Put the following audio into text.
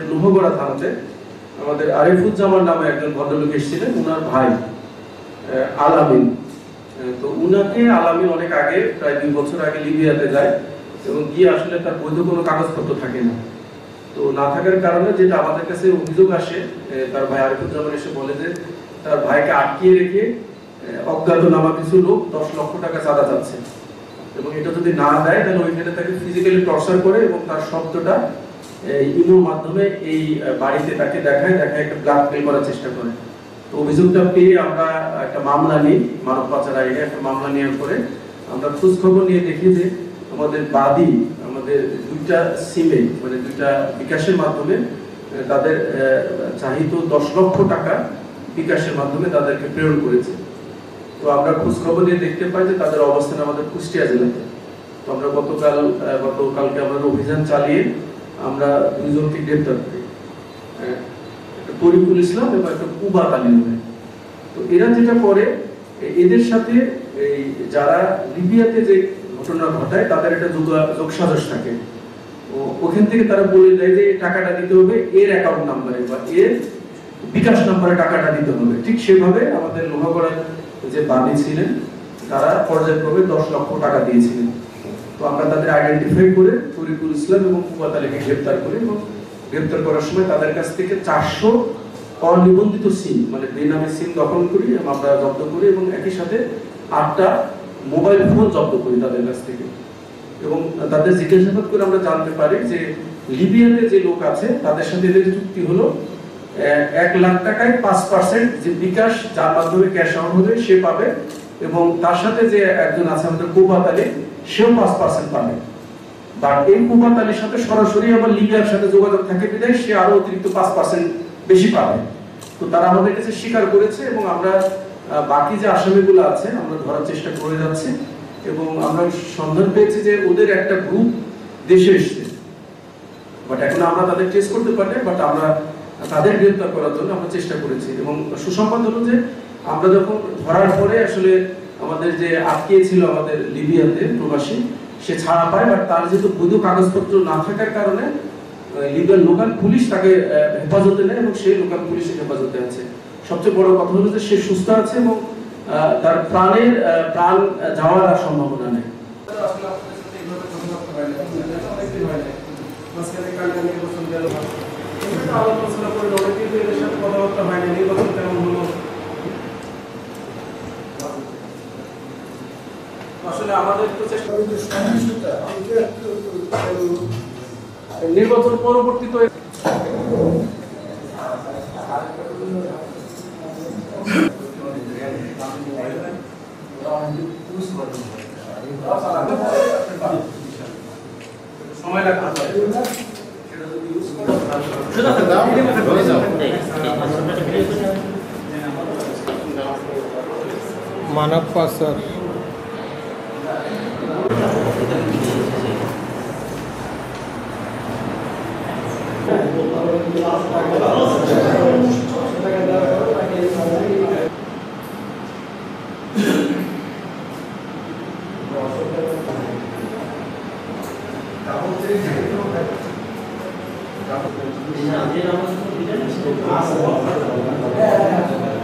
লোহগড়া থানাতে আমাদের আরিফুজ্জামান নামে একজন ভদ্রলোক এসেছিলেন, ওনার ভাই আলামিন। তো উনাকে আলামিন অনেক আগে, প্রায় 2 বছর আগে লিবিয়াতে যায় এবং গিয়ে আসলে তার বৈধ কোনো কাগজপত্র থাকে না। তো না থাকার কারণে যেটা আমাদের কাছে অভিযোগ আসে, তার ভাই আরিফুজ্জামান এসে বলে যে তার ভাইকে আটকিয়ে রেখে অজ্ঞাতনামা কিছু লোক 10 লক্ষ টাকা চাঁদা চাচ্ছে এবং এটা যদি না দেয় তাহলে ওইখানে তাকে ফিজিক্যালি টর্চার করে এবং তার শব্দটা ইমোর মাধ্যমে এই বাড়িতে তাকে দেখায় একটা ব্ল্যাকমেল করার চেষ্টা করে। তো অভিযোগটা পেয়ে আমরা একটা মামলা নিই, মানব পাচার আইনে একটা মামলা নেওয়ার পরে আমরা খোঁজ খবর নিয়ে দেখি যে আমাদের বাদী আমাদের 2টা সিমে মানে 2টা বিকাশের মাধ্যমে তাদের চাহিত 10 লক্ষ টাকা বিকাশের মাধ্যমে তাদেরকে প্রেরণ করেছে। তো আমরা খোঁজ খবর নিয়ে দেখতে পাই যে তাদের অবস্থান আমাদের কুষ্টিয়া জেলাতে। তো আমরা গতকালকে আমরা অভিযান চালিয়ে আমরা 2 জনকে গ্রেপ্তার করি, একটা তরিকুল ইসলাম এবং একটা কুবাত আলী নামে। তো এরা যেটা করে, এদের সাথে এই যারা লিবিয়াতে যে ঘটনা ঘটায় তাদের একটা যোগসাজশ থাকে। ওখান থেকে তারা বলে দেয় যে টাকাটা দিতে হবে এর অ্যাকাউন্ট নাম্বারে বা এর বিকাশ নাম্বারে টাকাটা দিতে হবে। ঠিক সেভাবে আমাদের লোহাগড়ার যে বাদী ছিলেন তারা পর্যায়ক্রমে 10 লক্ষ টাকা দিয়েছিলেন। তো আমরা তাদের আইডেন্টিফাই করে তরিকুল ইসলাম এবং কুবাত আলীকে গ্রেপ্তার করি এবং গ্রেপ্তার করার সময় তাদের কাছ থেকে 400 অনিবন্ধিত সিম মানে বেনামে সিম দখল করি এবং আমরা জব্দ করি এবং একই সাথে 8টা মোবাইল ফোন জব্দ করি তাদের কাছ থেকে। এবং তাদের জিজ্ঞাসাবাদ করে আমরা জানতে পারি যে লিবিয়াতে যে লোক আছে তাদের সাথে এদের চুক্তি হলো 1 লাখ টাকায় 5% যে বিকাশ যার মাধ্যমে ক্যাশ আউট হবে সে পাবে এবং তার সাথে যে একজন আছে আমাদের কুবাত আলী সেও 5% পাবে। বাট এই কুবাত আলীর সাথে সরাসরি আবার লিবিয়ার সাথে যোগাযোগ থাকে বিধায় সে আরো অতিরিক্ত 5% বেশি পাবে। তো তারা আমাদের কাছে স্বীকার করেছে এবং আমরা বাকি যে আসামিগুলো আছে আমরা ধরার চেষ্টা করে যাচ্ছি এবং আমরা সন্ধান পেয়েছি যে ওদের একটা গ্রুপ দেশে এসেছে, বাট এখন আমরা তাদের টেস্ট করতে পারি না, বাট আমরা তাদের গ্রেপ্তার করার জন্য আমরা চেষ্টা করেছি। এবং সুসংবাদ হলো যে আমরা যখন ধরার পরে আসলে আমাদের যে আটকে ছিল আমাদের লিবিয়াতে প্রবাসী সে ছাড়া পায়, বাট তার যেহেতু বৈধ কাগজপত্র না থাকার কারণে লিবিয়ার লোকাল পুলিশ তাকে হেফাজতে নেয় এবং সেই লোকাল পুলিশের হেফাজতে আছে। সবচেয়ে বড় কথা হলো যে সে সুস্থ আছে এবং তার প্রাণ যাওয়ার আর সম্ভাবনা নেই। আসলে আমাদের নির্বাচন পরবর্তীতে সময় লাগবে। মানব পাচার Gracias.